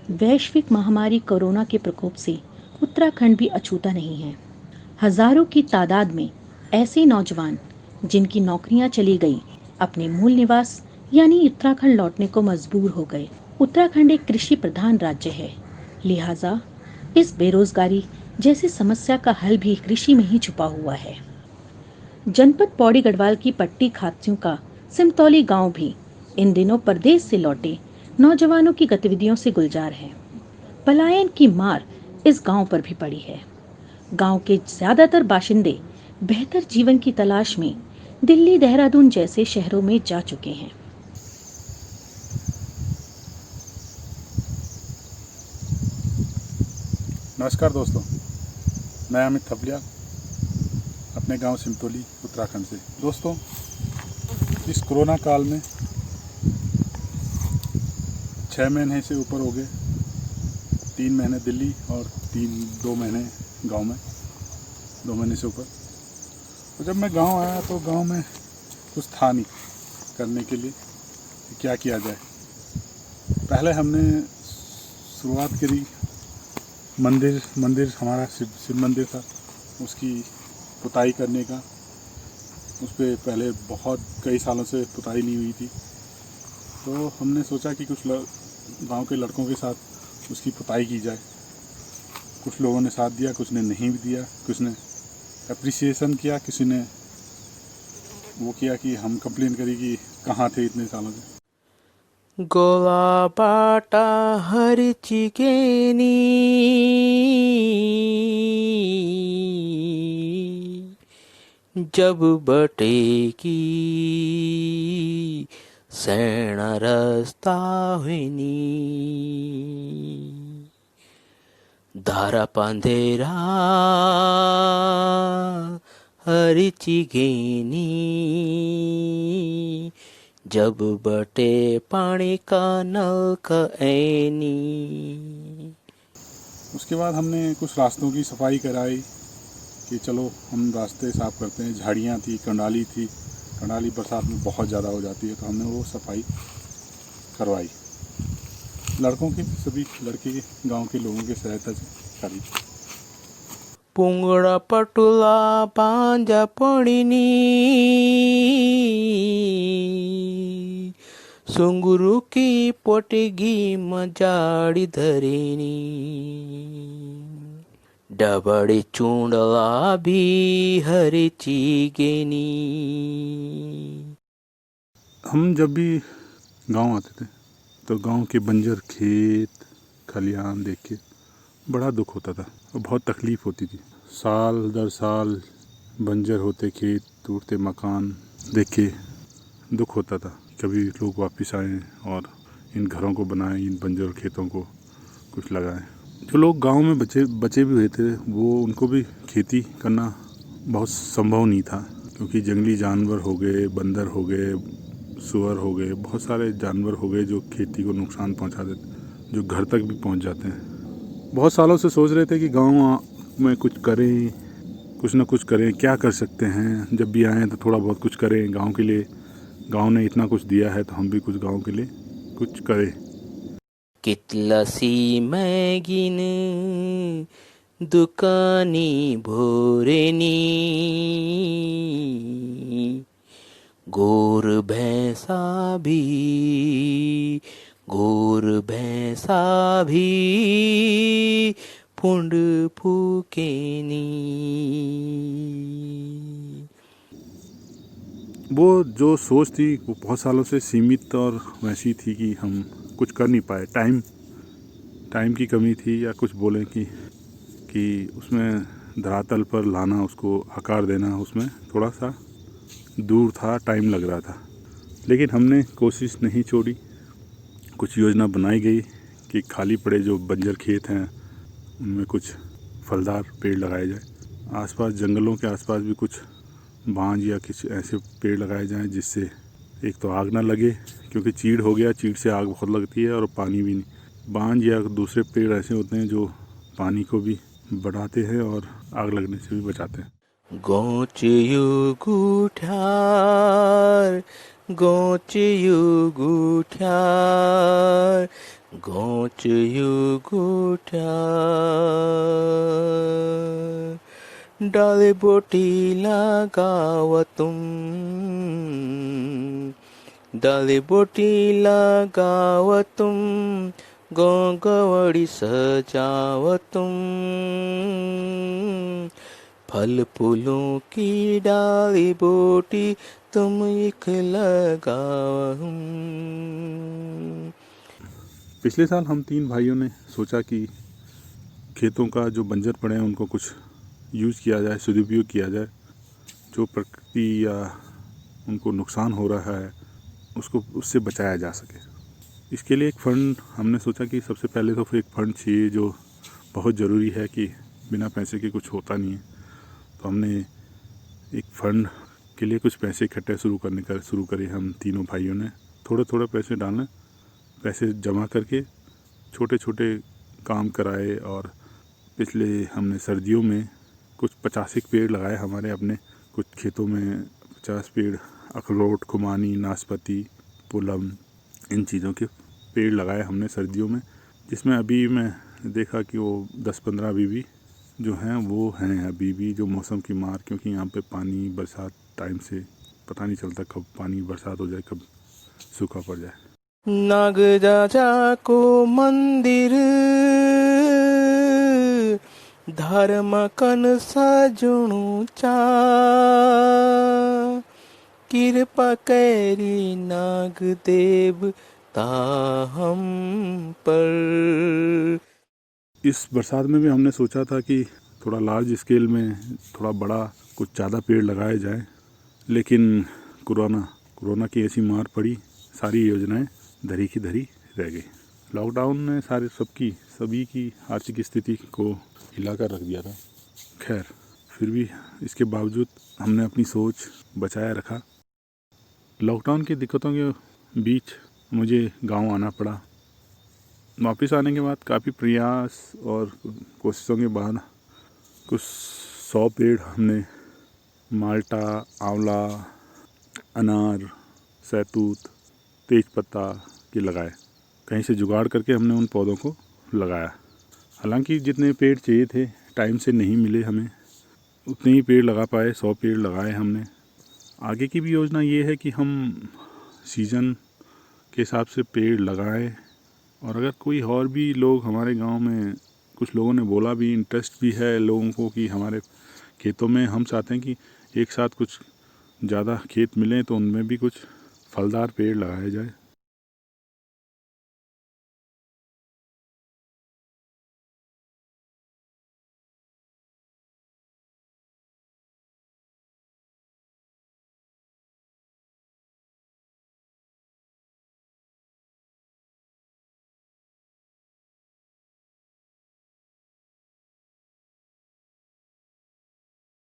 वैश्विक महामारी कोरोना के प्रकोप से उत्तराखंड भी अछूता नहीं है। हजारों की तादाद में ऐसे नौजवान जिनकी नौकरियां चली गई अपने मूल निवास यानी उत्तराखंड लौटने को मजबूर हो गए। उत्तराखंड एक कृषि प्रधान राज्य है, लिहाजा इस बेरोजगारी जैसी समस्या का हल भी कृषि में ही छुपा हुआ है। जनपद पौड़ी गढ़वाल की पट्टी खात्सियों का सिमतौली गांव भी इन दिनों परदेश से लौटे नौजवानों की गतिविधियों से गुलजार है। पलायन की मार इस गांव पर भी पड़ी है। गांव के ज्यादातर बाशिंदे बेहतर जीवन की तलाश में दिल्ली, देहरादून जैसे शहरों में जा चुके हैं। नमस्कार दोस्तों, मैं अमित थपलिया अपने गांव सिमतौली उत्तराखंड से। दोस्तों, इस कोरोना काल में 6 महीने से ऊपर हो गए, 3 महीने दिल्ली और 2 महीने गांव में, 2 महीने से ऊपर। तो जब मैं गांव आया तो गांव में कुछ था नहीं करने के लिए कि क्या किया जाए। पहले हमने शुरुआत करी, मंदिर हमारा शिव मंदिर था, उसकी पुताई करने का। उस पर पहले कई सालों से पुताई नहीं हुई थी, तो हमने सोचा कि कुछ गांव के लड़कों के साथ उसकी पुताई की जाए। कुछ लोगों ने साथ दिया, कुछ ने नहीं भी दिया, कुछ ने अप्रिसिएशन किया, किसी ने वो किया कि हम कंप्लेन करी कि कहाँ थे इतने सालों से। गोला बाटा हर चिकेनी जब बटेकी सैण रस्ता हुईनी धारा पांधेरा हर चिकेनी जब बटे पानी का नलका ऐनी। उसके बाद हमने कुछ रास्तों की सफाई कराई कि चलो हम रास्ते साफ़ करते हैं। झाड़ियाँ थी, कंडाली थी, कंडाली बरसात में बहुत ज़्यादा हो जाती है, तो हमने वो सफाई करवाई। लड़कों की, सभी लड़के गांव के लोगों की सहायता से करी। पुंगड़ा पटुला पांजा पड़िनी सुंगुरु की पोटगी मजाड़ी धरिनी डबड़ी चूंडला भी हरी चीगेनी। हम जब भी गांव आते थे तो गांव के बंजर खेत खलिहान देख के बड़ा दुख होता था और बहुत तकलीफ़ होती थी। साल दर साल बंजर होते खेत, टूटते मकान देख के दुख होता था। कभी लोग वापस आएँ और इन घरों को बनाएं, इन बंजर खेतों को कुछ लगाएं। जो लोग गांव में बचे भी हुए थे, वो उनको भी खेती करना बहुत संभव नहीं था, क्योंकि जंगली जानवर हो गए, बंदर हो गए, सुअर हो गए, बहुत सारे जानवर हो गए जो खेती को नुकसान पहुंचा देते, जो घर तक भी पहुंच जाते हैं। बहुत सालों से सोच रहे थे कि गांव में कुछ करें, कुछ ना कुछ करें, क्या कर सकते हैं। जब भी आएँ तो थोड़ा बहुत कुछ करें गांव के लिए। गांव ने इतना कुछ दिया है तो हम भी कुछ गांव के लिए कुछ करें। कितलसी मैगिन दुकानी भोरेनी गोर भैंसा भी फुंड फूकेनी। वो जो सोच थी वो बहुत सालों से सीमित और वैसी थी कि हम कुछ कर नहीं पाए। टाइम की कमी थी, या कुछ बोलें कि उसमें धरातल पर लाना, उसको आकार देना, उसमें थोड़ा सा दूर था, टाइम लग रहा था। लेकिन हमने कोशिश नहीं छोड़ी। कुछ योजना बनाई गई कि खाली पड़े जो बंजर खेत हैं उनमें कुछ फलदार पेड़ लगाए जाए। आसपास जंगलों के आसपास भी कुछ बांज या कुछ ऐसे पेड़ लगाए जाएं जिससे एक तो आग ना लगे, क्योंकि चीड़ हो गया, चीड़ से आग बहुत लगती है और पानी भी नहीं। बांज या दूसरे पेड़ ऐसे होते हैं जो पानी को भी बढ़ाते हैं और आग लगने से भी बचाते हैं। गोचियु गुठार गोंचयु गुठ्यार डाले बोटी लगाव तुम डाले बोटी लगाव तुम गोंगवड़ी सजाव तुम फल फूलों की डाली बोटी तुम एक लगाओ। पिछले साल हम 3 भाइयों ने सोचा कि खेतों का जो बंजर पड़े हैं उनको कुछ यूज़ किया जाए, सदुपयोग किया जाए, जो प्रकृति या उनको नुकसान हो रहा है उसको उससे बचाया जा सके। इसके लिए एक फ़ंड हमने सोचा कि सबसे पहले तो फिर एक फ़ंड चाहिए जो बहुत ज़रूरी है कि बिना पैसे के कुछ होता नहीं है। तो हमने एक फ़ंड के लिए कुछ पैसे इकट्ठे शुरू करे हम तीनों भाइयों ने। थोड़े थोड़े पैसे डालने, पैसे जमा करके छोटे छोटे काम कराए और पिछले हमने सर्दियों में कुछ 50 पेड़ लगाए हमारे अपने कुछ खेतों में। 50 पेड़ अखरोट, खुमानी, नाशपाती, पुलम, इन चीज़ों के पेड़ लगाए हमने सर्दियों में, जिसमें अभी मैं देखा कि वो 10-15 अभी भी जो हैं वो हैं अभी भी, जो मौसम की मार, क्योंकि यहाँ पे पानी बरसात टाइम से पता नहीं चलता कब पानी बरसात हो जाए कब सूखा पड़ जाए। नाग राजा को मंदिर धर्म कन सजुणु चा कृपा कैरी नाग देव ताहम पर। इस बरसात में भी हमने सोचा था कि थोड़ा लार्ज स्केल में, थोड़ा बड़ा, कुछ ज़्यादा पेड़ लगाए जाए, लेकिन कोरोना की ऐसी मार पड़ी, सारी योजनाएं धरी की धरी रह गई। लॉकडाउन ने सभी की आर्थिक स्थिति को हिलाकर रख दिया था। खैर, फिर भी इसके बावजूद हमने अपनी सोच बचाए रखा। लॉकडाउन की दिक्कतों के बीच मुझे गांव आना पड़ा। वापस आने के बाद काफ़ी प्रयास और कोशिशों के बाद कुछ 100 पेड़ हमने माल्टा, आंवला, अनार, सैतूत, तेजपत्ता के लगाए। कहीं से जुगाड़ करके हमने उन पौधों को लगाया। हालांकि जितने पेड़ चाहिए थे टाइम से नहीं मिले हमें, उतने ही पेड़ लगा पाए। 100 पेड़ लगाए हमने। आगे की भी योजना ये है कि हम सीज़न के हिसाब से पेड़ लगाएं, और अगर कोई और भी लोग हमारे गांव में, कुछ लोगों ने बोला भी, इंटरेस्ट भी है लोगों को कि हमारे खेतों में, हम चाहते हैं कि एक साथ कुछ ज़्यादा खेत मिलें तो उनमें भी कुछ फलदार पेड़ लगाए जाए।